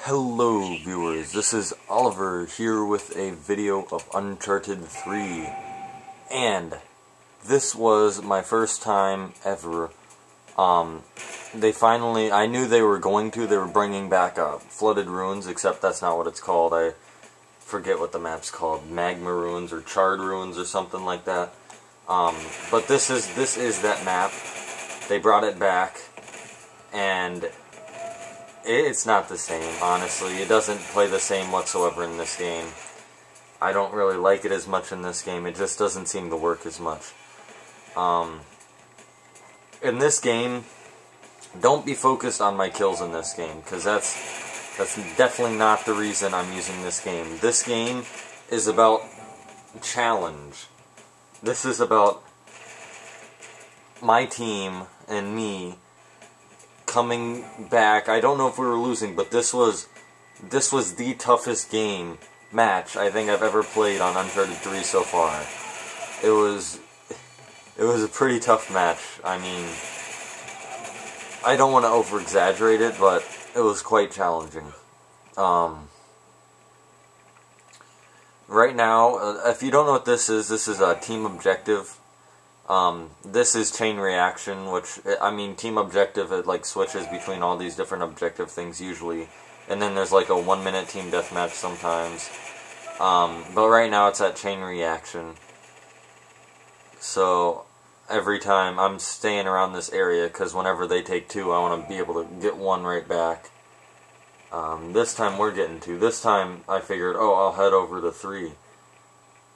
Hello viewers, this is Oliver here with a video of Uncharted 3, and this was my first time ever. I knew they were bringing back Flooded Ruins, except that's not what it's called. I forget what the map's called, Magma Ruins or Charred Ruins or something like that. But this is that map. They brought it back, and it's not the same, honestly. It doesn't play the same whatsoever in this game. I don't really like it as much in this game. It just doesn't seem to work as much. In this game, don't be focused on my kills in this game, because that's definitely not the reason I'm using this game. This game is about challenge. This is about my team and me coming back. I don't know if we were losing, but this was the toughest match I think I've ever played on Uncharted 3 so far. It was a pretty tough match. I mean, I don't want to over-exaggerate it, but it was quite challenging. Right now, if you don't know what this is a team objective. This is chain reaction, which, I mean, team objective, it like switches between all these different objective things usually, and then there's like a 1-minute team deathmatch sometimes, but right now it's at chain reaction. So every time I'm staying around this area, because whenever they take 2, I want to be able to get 1 right back. This time we're getting 2. This time I figured, oh, I'll head over to 3,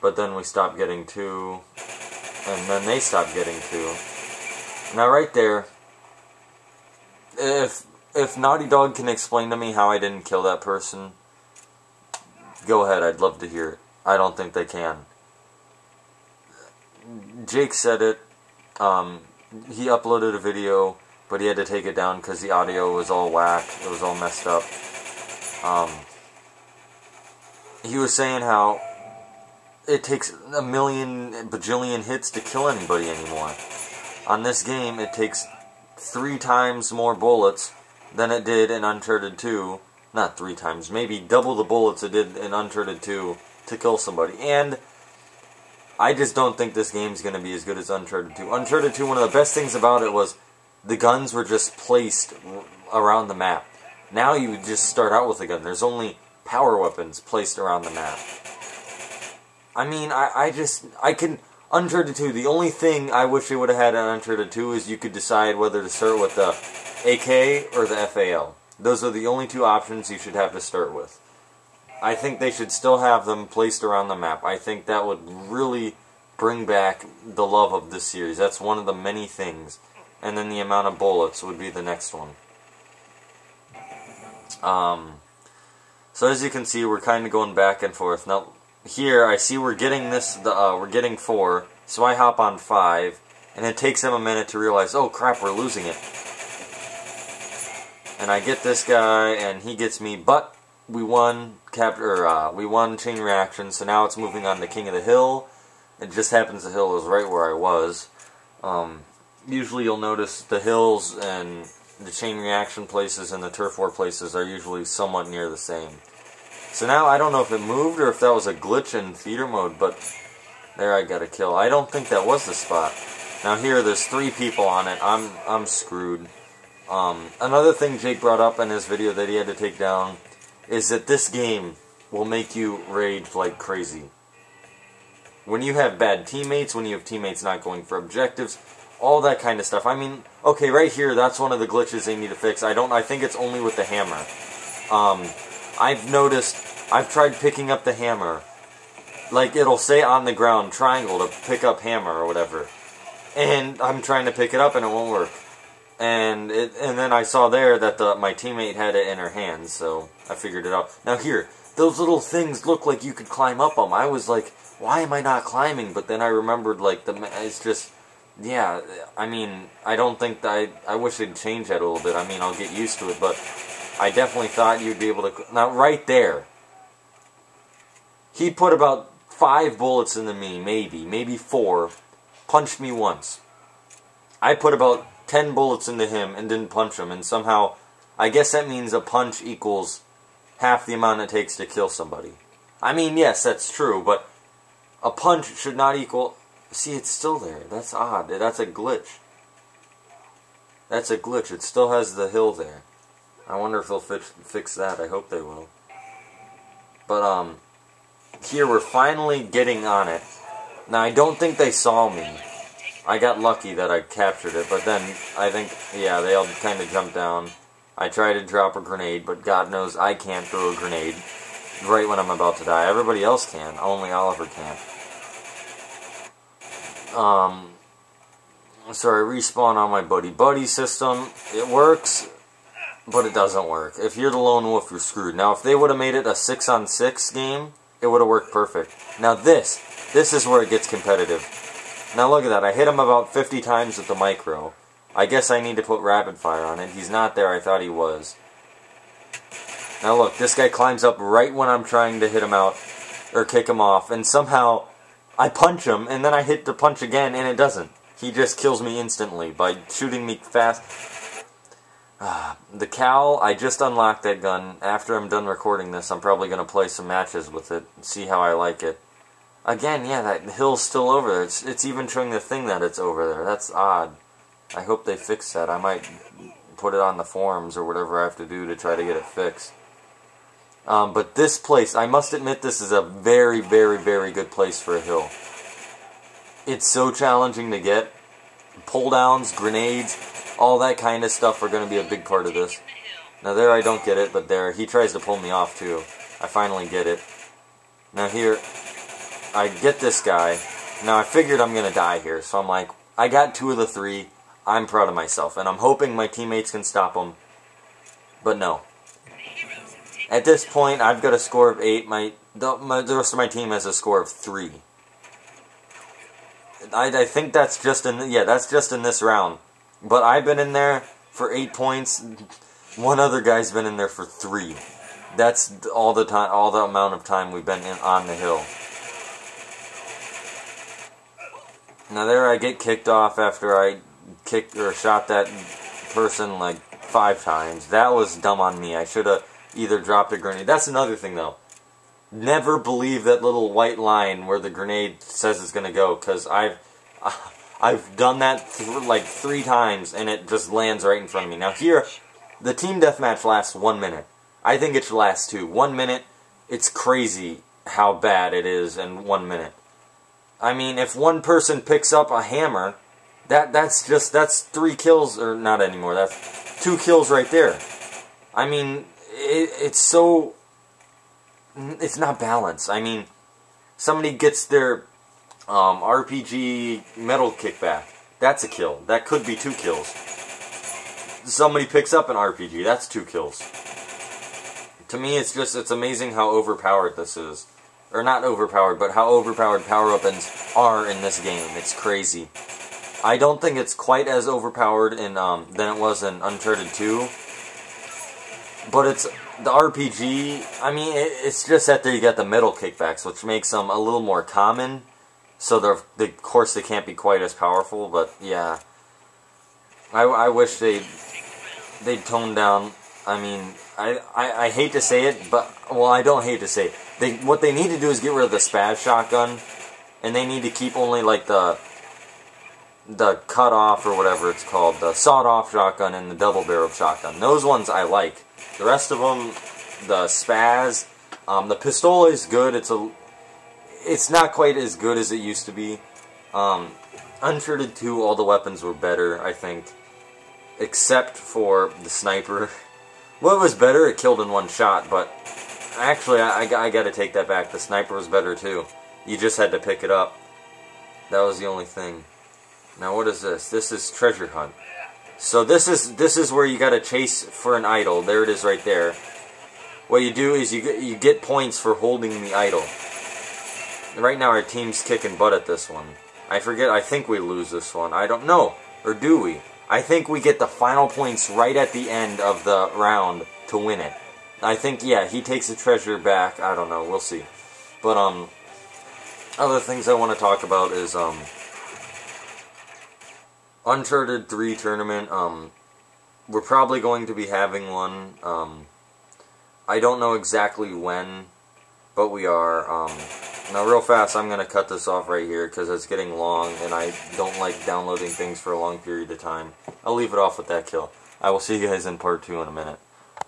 but then we stopped getting 2. And then they stopped getting 2. Now right there, if Naughty Dog can explain to me how I didn't kill that person, go ahead, I'd love to hear it. I don't think they can. Jake said it. He uploaded a video, but he had to take it down because the audio was all whack. It was all messed up. He was saying how it takes a million bajillion hits to kill anybody anymore. On this game, it takes 3 times more bullets than it did in Uncharted 2. Not 3 times, maybe double the bullets it did in Uncharted 2 to kill somebody. And I just don't think this game's going to be as good as Uncharted 2. Uncharted 2, one of the best things about it was the guns were just placed around the map. Now you just start out with a gun. There's only power weapons placed around the map. I mean, Uncharted 2, the only thing I wish they would have had on Uncharted 2 is you could decide whether to start with the AK or the FAL. Those are the only 2 options you should have to start with. I think they should still have them placed around the map. I think that would really bring back the love of this series. That's one of the many things. And then the amount of bullets would be the next one. So as you can see, we're kind of going back and forth. Now, here, I see we're getting we're getting 4, so I hop on 5, and it takes him a minute to realize, oh crap, we're losing it. And I get this guy, and he gets me, but we won chain reaction, so now it's moving on to King of the Hill. It just happens the hill is right where I was. Usually you'll notice the hills and the chain reaction places and the turf war places are usually somewhat near the same. So now, I don't know if it moved or if that was a glitch in theater mode, but there I got a kill. I don't think that was the spot. Now here, there's 3 people on it. I'm screwed. Another thing Jake brought up in his video that he had to take down is that this game will make you rage like crazy. When you have bad teammates, when you have teammates not going for objectives, all that kind of stuff. I mean, okay, right here, that's one of the glitches they need to fix. I think it's only with the hammer. I've noticed, I've tried picking up the hammer, like it'll say on the ground, triangle to pick up hammer or whatever, and I'm trying to pick it up and it won't work, and then I saw there that my teammate had it in her hands, so I figured it out. Now here, those little things look like you could climb up them. I was like, why am I not climbing? But then I remembered, like, it's just, yeah, I mean, I don't think that I wish they'd change that a little bit. I mean, I'll get used to it, but I definitely thought you'd be able to... Now, right there, he put about 5 bullets into me, maybe 4, punched me once. I put about 10 bullets into him and didn't punch him, and somehow, I guess that means a punch equals half the amount it takes to kill somebody. I mean, yes, that's true, but a punch should not equal... See, it's still there. That's odd. That's a glitch. That's a glitch. It still has the hill there. I wonder if they'll fix that. I hope they will. But, here we're finally getting on it. Now, I don't think they saw me. I got lucky that I captured it, but then I think, yeah, they all kind of jumped down. I tried to drop a grenade, but God knows I can't throw a grenade right when I'm about to die. Everybody else can. Only Oliver can't. So I respawn on my buddy system. It works, but it doesn't work. If you're the lone wolf, you're screwed. Now, if they would have made it a 6-on-6 game, it would have worked perfect. Now this is where it gets competitive. Now look at that. I hit him about 50 times with the micro. I guess I need to put rapid fire on it. He's not there. I thought he was. Now look, this guy climbs up right when I'm trying to hit him out, or kick him off, and somehow I punch him, and then I hit the punch again, and it doesn't. He just kills me instantly by shooting me fast. The cowl, I just unlocked that gun. After I'm done recording this, I'm probably going to play some matches with it and see how I like it. Again, yeah, that hill's still over there. It's even showing the thing that it's over there. That's odd. I hope they fix that. I might put it on the forums or whatever I have to do to try to get it fixed. But this place, I must admit, this is a very, very, very good place for a hill. It's so challenging to get. Pull downs, grenades, all that kind of stuff are going to be a big part of this. Now there I don't get it, but there, he tries to pull me off too. I finally get it. Now here, I get this guy. Now I figured I'm going to die here, so I'm like, I got 2 of the 3. I'm proud of myself, and I'm hoping my teammates can stop him. But no. At this point, I've got a score of 8. The rest of my team has a score of 3. I think that's just in that's just in this round. But I've been in there for 8 points. One other guy's been in there for 3. That's all the time, all the amount of time we've been on the hill. Now there I get kicked off after I kicked or shot that person like 5 times. That was dumb on me. I should have either dropped a grenade. That's another thing though. Never believe that little white line where the grenade says it's going to go, because I've done that like 3 times and it just lands right in front of me. Now here, the team deathmatch lasts 1 minute. I think it should last 2. 1 minute, it's crazy how bad it is in 1 minute. I mean, if one person picks up a hammer, that's 3 kills, or not anymore, that's 2 kills right there. I mean, it's not balanced. I mean, somebody gets their RPG metal kickback. That's a kill. That could be 2 kills. Somebody picks up an RPG. That's 2 kills. To me, it's amazing how overpowered this is. Or not overpowered, but how overpowered power weapons are in this game. It's crazy. I don't think it's quite as overpowered in than it was in Uncharted 2. But it's the RPG. I mean, it's just that there you got the metal kickbacks, which makes them a little more common. So of course they can't be quite as powerful. But yeah, I wish they'd tone down. I mean, I hate to say it, but well, I don't hate to say it. What they need to do is get rid of the spaz shotgun, and they need to keep only like the cut off or whatever it's called, the sawed off shotgun and the double barrel shotgun. Those ones I like. The rest of them, the spaz, the pistol is good. It's not quite as good as it used to be. Uncharted 2, all the weapons were better, I think, except for the sniper. Well, it was better. It killed in 1 shot, but actually, I got to take that back. The sniper was better too. You just had to pick it up. That was the only thing. Now, what is this? This is treasure hunt. So this is where you got to chase for an idol. There it is, right there. What you do is you get points for holding the idol. Right now, our team's kicking butt at this one. I forget. I think we lose this one. I don't know, or do we? I think we get the final points right at the end of the round to win it. I think, yeah, he takes the treasure back. I don't know. We'll see. But, other things I want to talk about is, Uncharted 3 tournament. We're probably going to be having one. I don't know exactly when, but we are. Now real fast, I'm going to cut this off right here because it's getting long and I don't like downloading things for a long period of time. I'll leave it off with that kill. I will see you guys in part 2 in a minute.